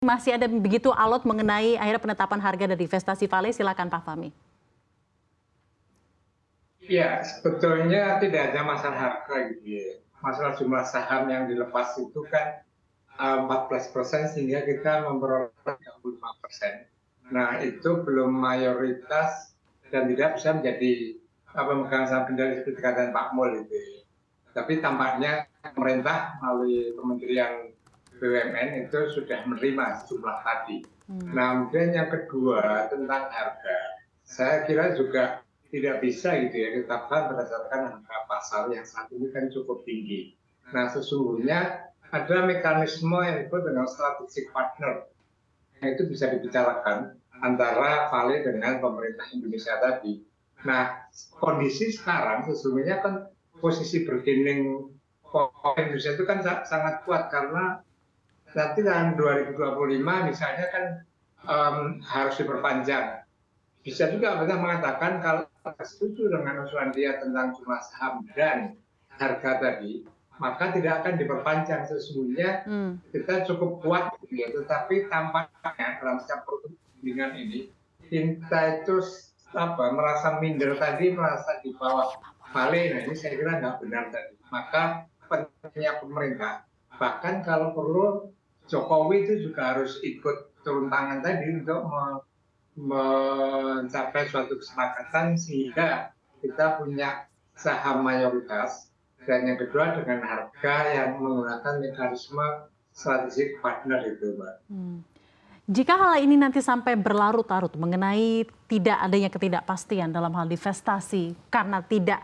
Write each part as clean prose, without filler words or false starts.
Masih ada begitu alot mengenai akhirnya penetapan harga dari investasi Vale, silakan Pak Fahmi. Ya, sebetulnya tidak ada masalah harga gitu ya. Masalah jumlah saham yang dilepas itu kan 14% sehingga kita memperoleh 35%. Nah, itu belum mayoritas dan tidak bisa menjadi pemegang saham kendali seperti kata Pak Mul itu. Tapi tampaknya pemerintah melalui Kementerian BUMN itu sudah menerima jumlah tadi. Nah, kemudian yang kedua tentang harga, saya kira juga tidak bisa gitu ya ditetapkan berdasarkan harga pasar yang saat ini kan cukup tinggi. Nah, sesungguhnya ada mekanisme yang disebut dengan strategic partner yang itu bisa dibicarakan antara Vale dengan pemerintah Indonesia tadi. Nah, kondisi sekarang sesungguhnya kan posisi bargaining Indonesia itu kan sangat kuat karena nanti tahun 2025 misalnya kan harus diperpanjang. Bisa juga pemerintah mengatakan kalau setuju dengan usulan dia tentang jumlah saham dan harga tadi, maka tidak akan diperpanjang. Sesungguhnya kita cukup kuat, gitu, tetapi tampaknya dalam setiap perundingan ini kita itu merasa minder tadi, merasa di bawah Vale. Nah, ini saya kira nggak benar tadi. Maka pentingnya pemerintah, bahkan kalau perlu Jokowi itu juga harus ikut turun tangan tadi untuk mencapai suatu kesepakatan sehingga kita punya saham mayoritas, dan yang kedua dengan harga yang menggunakan mekanisme strategic partner itu, Mbak. Jika hal ini nanti sampai berlarut-larut mengenai tidak adanya ketidakpastian dalam hal investasi karena tidak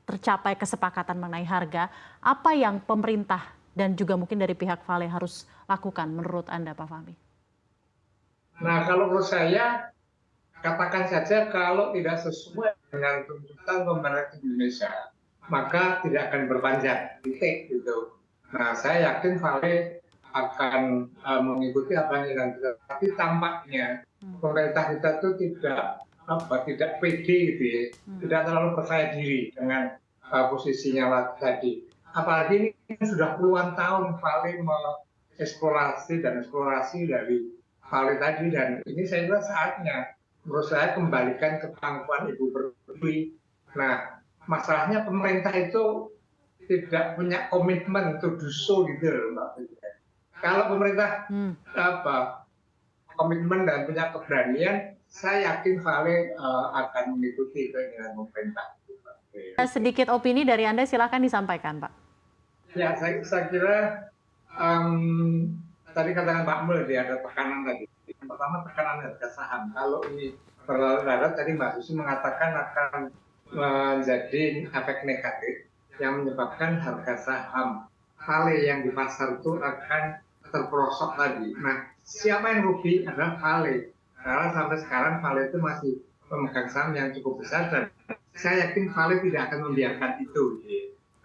tercapai kesepakatan mengenai harga, apa yang pemerintah dan juga mungkin dari pihak Vale harus lakukan menurut Anda, Pak Fahmi? Nah, kalau menurut saya, katakan saja kalau tidak sesuai dengan tuntutan pemerintah Indonesia, maka tidak akan berpanjang, titik gitu. Nah, saya yakin Vale akan mengikuti apa yang dilakukan. Tapi tampaknya pemerintah kita itu tidak pede gitu ya, tidak terlalu percaya diri dengan posisinya tadi. Apalagi ini sudah puluhan tahun Vale mengeksplorasi dari Vale tadi, dan ini saya kira saatnya menurut saya kembalikan ke pangkuan Ibu Pertiwi. Nah, masalahnya pemerintah itu tidak punya komitmen to do so gitu loh, Mbak. Kalau pemerintah komitmen dan punya keberanian, saya yakin Vale akan mengikuti keinginan pemerintah. Sedikit opini dari Anda, silakan disampaikan, Pak. Ya, saya kira tadi katakan Pak Mul, ada tekanan tadi. Yang pertama tekanan harga saham. Kalau ini berlarut-larut, tadi Mbak Susi mengatakan akan menjadi efek negatif yang menyebabkan harga saham Vale yang di pasar itu akan terperosok tadi. Nah, siapa yang rugi adalah Vale. Karena sampai sekarang Vale itu masih pemegang saham yang cukup besar, dan saya yakin Vale tidak akan membiarkan itu.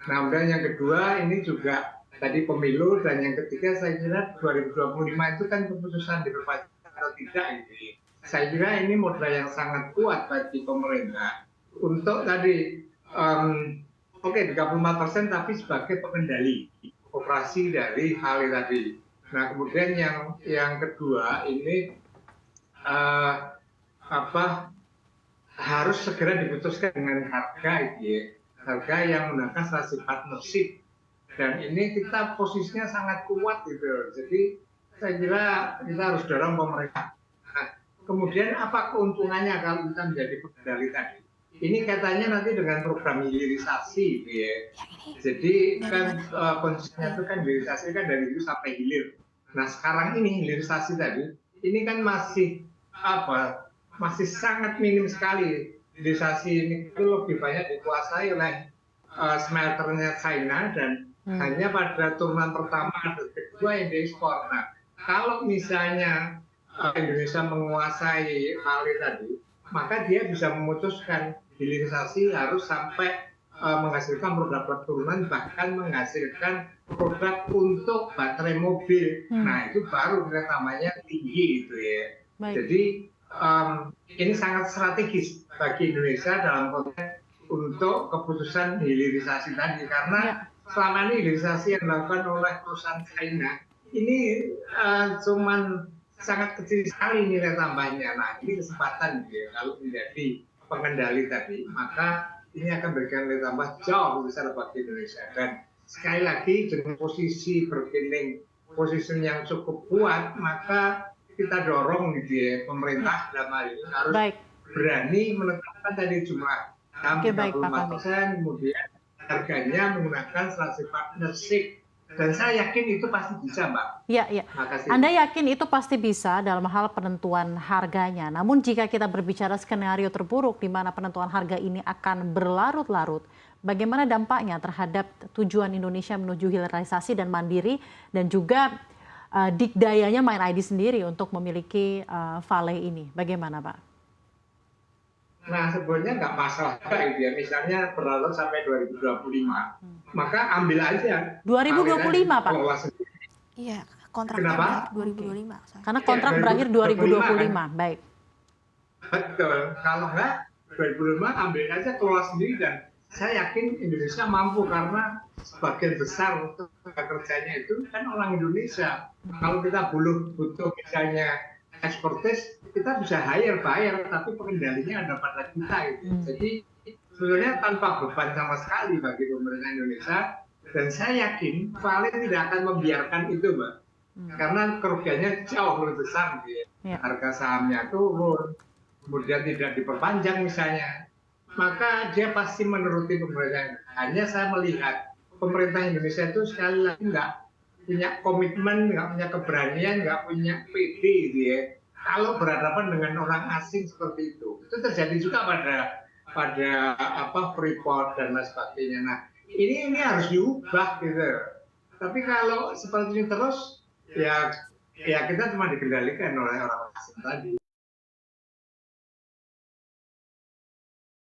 Nah, kemudian yang kedua ini juga tadi pemilu, dan yang ketiga saya kira 2025 itu kan keputusan diperpanjang atau tidak gitu. Saya kira ini modal yang sangat kuat bagi pemerintah untuk tadi 34% tapi sebagai pengendali operasi dari Vale tadi. Nah, kemudian yang kedua ini harus segera diputuskan dengan harga gitu ya. Harga yang menggunakan strategic partnership, dan ini kita posisinya sangat kuat gitu. Jadi saya kira kita harus dorong pemerintah. Nah, kemudian apa keuntungannya kalau kita menjadi pengendali tadi? Ini katanya nanti dengan program hilirisasi gitu ya. Jadi kan konsepnya itu kan hilirisasi kan dari hulu sampai hilir. Nah, sekarang ini hilirisasi tadi ini kan masih sangat minim sekali. Hilirisasi ini itu lebih banyak dikuasai oleh smelternya China, dan hanya pada turunan pertama dan kedua yang diekspor. Nah, kalau misalnya Indonesia menguasai Vale tadi, maka dia bisa memutuskan hilirisasi harus sampai menghasilkan produk turunan, bahkan menghasilkan produk untuk baterai mobil. Nah, itu baru namanya tinggi gitu ya. Jadi ini sangat strategis bagi Indonesia dalam konteks untuk keputusan hilirisasi tadi, karena selama ini hilirisasi yang dilakukan oleh perusahaan China ini cuman sangat kecil sekali nilai tambahnya. Nah, ini kesempatan gitu ya. Kalau menjadi pengendali tadi, maka ini akan berikan nilai tambah jauh besar bagi Indonesia. Dan sekali lagi dengan posisi bergening, posisi yang cukup kuat, maka kita dorong gitu ya, pemerintah dalam hal ini harus Baik. berani menetapkan tadi jumlah saham Oke, baik, Pak Fahmi. 34%, kemudian harganya menggunakan strategi partnership. Dan saya yakin itu pasti bisa, Mbak. Ya, ya. Makasih. Anda yakin itu pasti bisa dalam hal penentuan harganya. Namun jika kita berbicara skenario terburuk di mana penentuan harga ini akan berlarut-larut, bagaimana dampaknya terhadap tujuan Indonesia menuju hilirisasi dan mandiri dan juga dikdayanya MindID sendiri untuk memiliki Vale ini? Bagaimana, Pak? Nah, sebenarnya nggak masalah gitu ya. Misalnya berlarut sampai 2025, maka ambil aja. 2025, Pak? Kelola sendiri. Iya, kontraknya Kenapa? berakhir 2025. Karena kontrak berakhir 2025. Baik. Betul. Kalau nggak 2025 ambil aja kelola sendiri, dan saya yakin Indonesia mampu karena sebagian besar untuk kerjanya itu kan orang Indonesia. Kalau kita butuh misalnya eksportis, kita bisa bayar, tapi pengendalinya ada pada kita gitu. Jadi sebenarnya tanpa beban sama sekali bagi pemerintah Indonesia, dan saya yakin Vale tidak akan membiarkan itu, Mbak. Karena kerugiannya jauh lebih besar gitu ya. Harga sahamnya turun, kemudian tidak diperpanjang misalnya, maka dia pasti menuruti pemerintah. Hanya saya melihat pemerintah Indonesia itu sekali lagi nggak punya komitmen, nggak punya keberanian, nggak punya PD gitu ya. Kalau berhadapan dengan orang asing seperti itu terjadi juga pada Freeport dan lain sebagainya. Nah, ini harus diubah gitu. Tapi kalau seperti ini terus, ya kita cuma dikendalikan oleh orang asing tadi.